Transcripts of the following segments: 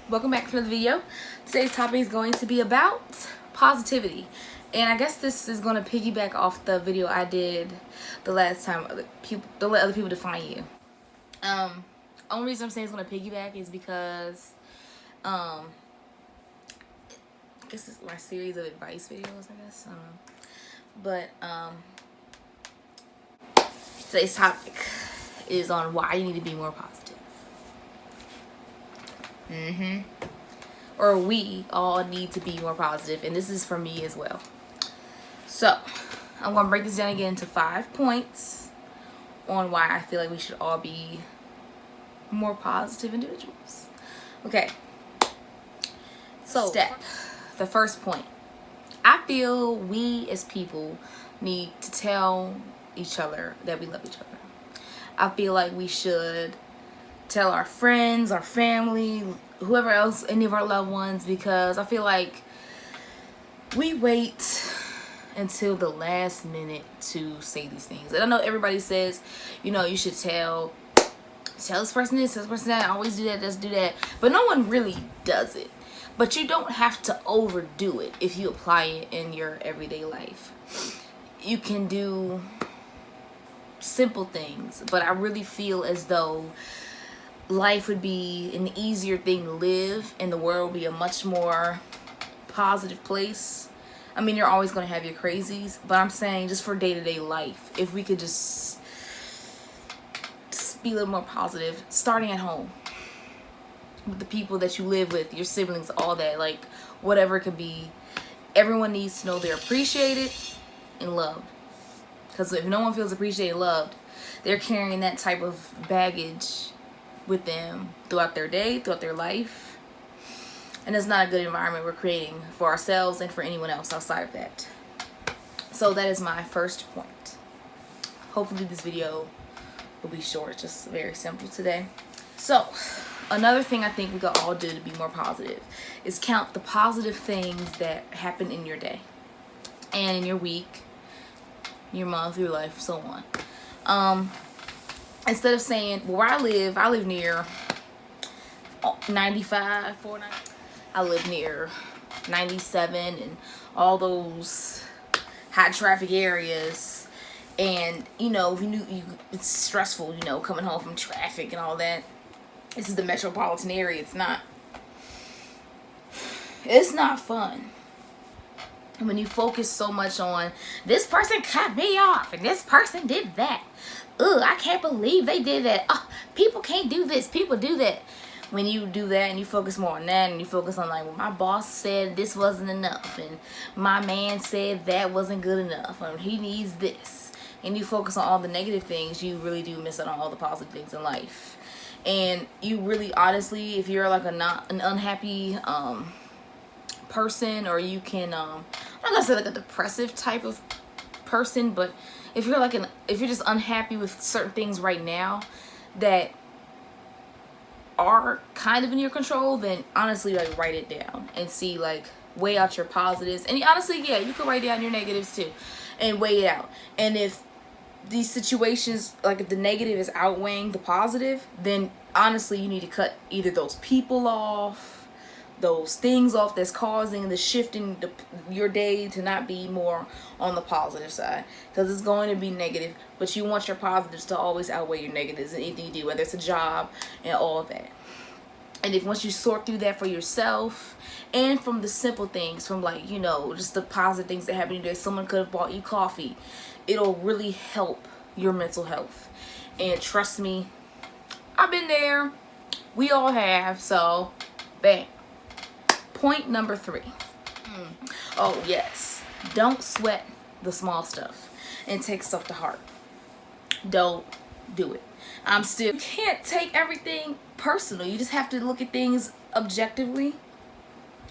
Welcome back to another video. Today's topic is going to be about positivity, and I guess this is going to piggyback off the video I did the last time, to let other people define you. Only reason I'm saying it's going to piggyback is because I guess it's my series of advice videos, I guess. I don't know. But today's topic is on why you need to be more positive. Or we all need to be more positive, and this is for me as well. So I'm going to break this down again into 5 points on why I feel like we should all be more positive individuals. Okay, so the first point, I feel we as people need to tell each other that we love each other. I feel like we should tell our friends, our family, whoever else, any of our loved ones, because I feel like we wait until the last minute to say these things. And I know everybody says, you know, you should tell this person this, tell this person that, always do that, just do that. But no one really does it. But you don't have to overdo it if you apply it in your everyday life. You can do simple things, but I really feel as though life would be an easier thing to live, and the world would be a much more positive place. I mean, you're always going to have your crazies, but I'm saying just for day-to-day life, if we could just be a little more positive, starting at home, with the people that you live with, your siblings, all that, like whatever it could be. Everyone needs to know they're appreciated and loved, because if no one feels appreciated and loved, they're carrying that type of baggage with them throughout their day, throughout their life, and it's not a good environment we're creating for ourselves and for anyone else outside of that. So that is my first point. Hopefully this video will be short, just very simple today. So another thing I think we could all do to be more positive is count the positive things that happen in your day and in your week, your month, your life, so on. Instead of saying, well, where I live near 95, 49. I live near 97 and all those high traffic areas. And, you know, it's stressful, you know, coming home from traffic and all that. This is the metropolitan area. It's not fun. And when you focus so much on, this person cut me off and this person did that. Ugh, I can't believe they did that. Oh, people can't do this. People do that. When you do that and you focus more on that, and you focus on like, well, my boss said this wasn't enough, and my man said that wasn't good enough, and he needs this, and you focus on all the negative things, you really do miss out on all the positive things in life. And you really, honestly, if you're like an unhappy person, or you can I'm not gonna say like a depressive type of person, but if you're if you're just unhappy with certain things right now that are kind of in your control, then honestly, like, write it down and see, like, weigh out your positives. And honestly, yeah, you can write down your negatives too and weigh it out. And if these situations, like if the negative is outweighing the positive, then honestly, you need to cut either those people off, those things off that's causing the shift in your day to not be more on the positive side, because it's going to be negative, but you want your positives to always outweigh your negatives in anything you do, whether it's a job and all of that. And if once you sort through that for yourself, and from the simple things, from like, you know, just the positive things that happen today, someone could have bought you coffee, it'll really help your mental health. And trust me, I've been there, we all have. So bam. Point number 3. Oh yes, don't sweat the small stuff and take stuff to heart. Don't do it. You can't take everything personal. You just have to look at things objectively.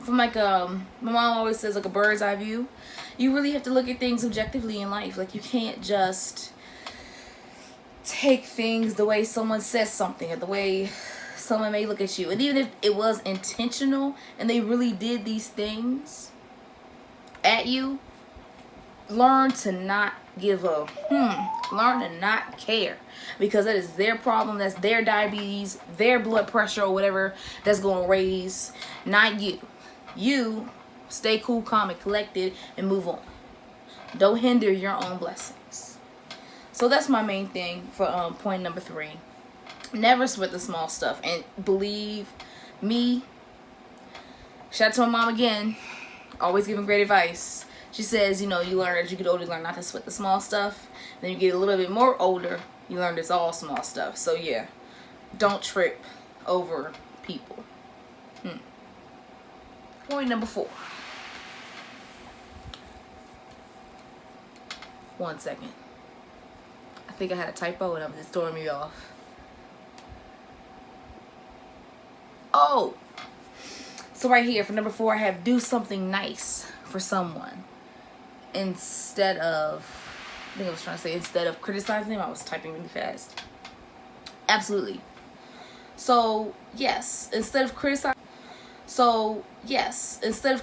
From like my mom always says, like a bird's eye view. You really have to look at things objectively in life. Like, you can't just take things the way someone says something, or the way someone may look at you. And even if it was intentional and they really did these things at you, learn to not give a learn to not care, because that is their problem. That's their diabetes, their blood pressure, or whatever that's going to raise, not you. You stay cool, calm, and collected and move on. Don't hinder your own blessings. So that's my main thing for point number 3. Never sweat the small stuff. And believe me, shout out to my mom again, always giving great advice. She says, you learn as you get older, you learn not to sweat the small stuff. Then you get a little bit more older, you learn it's all small stuff. So yeah, don't trip over people. Point number 4. 1 second. I think I had a typo and it was throwing me off. Oh, so right here for number 4, I have do something nice for someone instead of, I think I was trying to say instead of criticizing them. I was typing really fast. Absolutely. So yes, instead of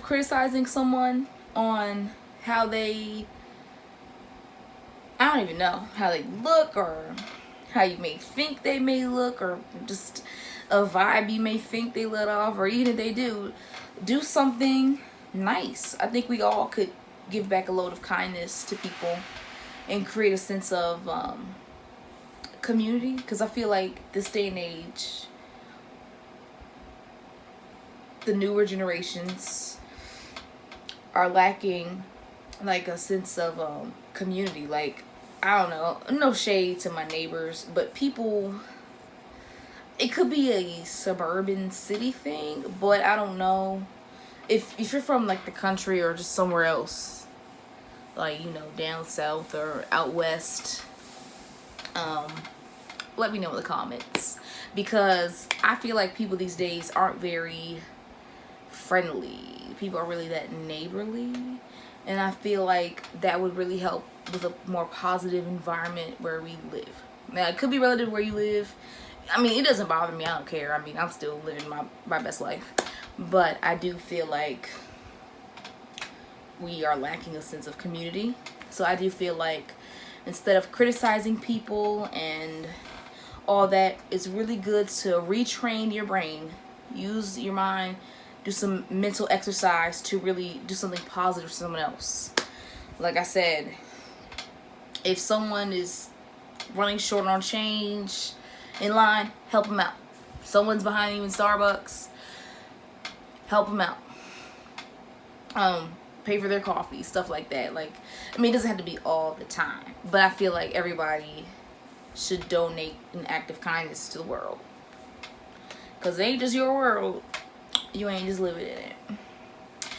criticizing someone on how they, I don't even know, how they look or how you may think they may look, or just a vibe you may think they let off, or even if they do something nice. I think we all could give back a load of kindness to people and create a sense of community, because I feel like this day and age, the newer generations are lacking like a sense of community. Like, I don't know, no shade to my neighbors, but people, it could be a suburban city thing, but I don't know if you're from like the country or just somewhere else, like, down south or out west, let me know in the comments, because I feel like people these days aren't very friendly. People are really that neighborly, and I feel like that would really help with a more positive environment where we live. Now, it could be relative to where you live. I mean, it doesn't bother me. I don't care. I mean, I'm still living my best life. But I do feel like we are lacking a sense of community. So I do feel like instead of criticizing people and all that, it's really good to retrain your brain, use your mind, do some mental exercise to really do something positive for someone else. Like I said, if someone is running short on change in line, help them out. Someone's behind you in Starbucks, help them out. Pay for their coffee, stuff like that. Like, I mean, it doesn't have to be all the time, but I feel like everybody should donate an act of kindness to the world, because it ain't just your world. You ain't just living in it.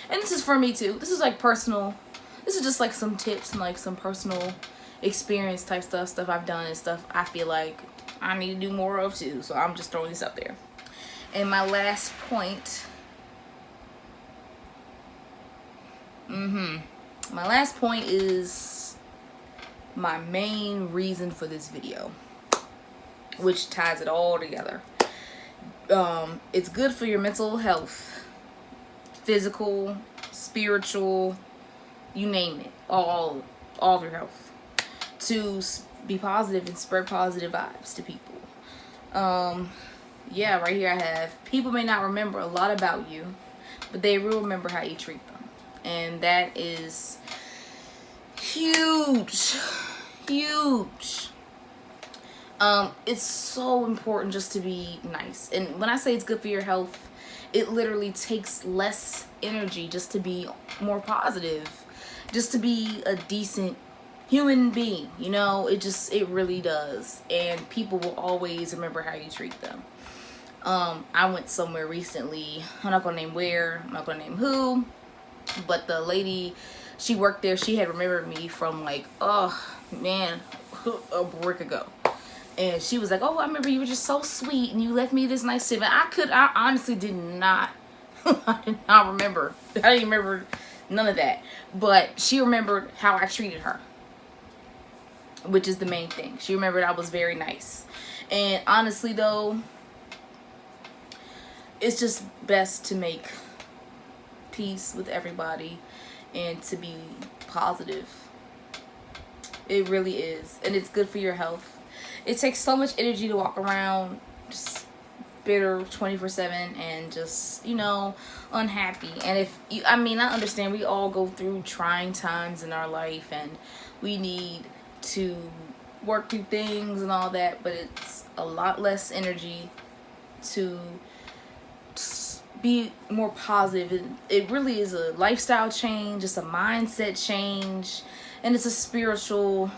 And this is for me too. This is like personal. This is just like some tips and like some personal experience type stuff I've done and stuff I feel like I need to do more of too. So I'm just throwing this up there. And my last point. My last point is my main reason for this video, which ties it all together. It's good for your mental health, physical, spiritual, you name it, all of your health, to be positive and spread positive vibes to people. Yeah, right here I have, people may not remember a lot about you, but they will remember how you treat them. And that is huge. It's so important just to be nice. And when I say it's good for your health, it literally takes less energy just to be more positive, just to be a decent human being, it really does. And people will always remember how you treat them. I went somewhere recently, I'm not gonna name where, I'm not gonna name who, but the lady, she worked there, she had remembered me from like, oh man, a brick ago. And she was like, oh, I remember you were just so sweet and you left me this nice tip. And I honestly did not, I did not remember. I didn't remember none of that. But she remembered how I treated her, which is the main thing. She remembered I was very nice. And honestly though, it's just best to make peace with everybody and to be positive It really is. And it's good for your health. It takes so much energy to walk around just bitter 24/7 and just, you know, unhappy. And if you, I mean, I understand we all go through trying times in our life and we need to work through things and all that, but it's a lot less energy to be more positive. It really is a lifestyle change, it's a mindset change, and it's a spiritual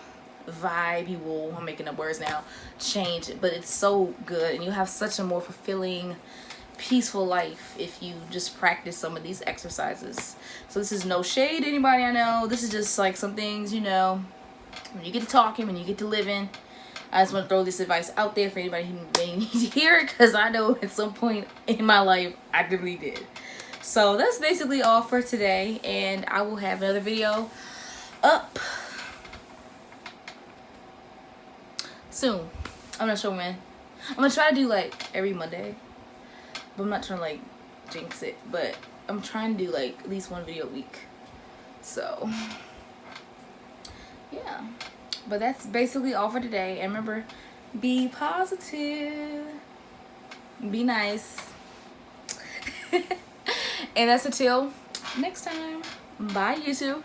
vibe, you will, I'm making up words now, change. But it's so good, and you have such a more fulfilling, peaceful life if you just practice some of these exercises. So this is no shade to anybody I know. This is just like some things, you know, when you get to talking, when you get to living. I just want to throw this advice out there for anybody who may need to hear it, because I know at some point in my life I really did. So that's basically all for today, and I will have another video up soon. I'm not sure when. I'm gonna try to do like every Monday, but I'm not trying to like jinx it, but I'm trying to do like at least one video a week. So yeah, but that's basically all for today. And remember, be positive, be nice. And that's until next time. Bye, YouTube.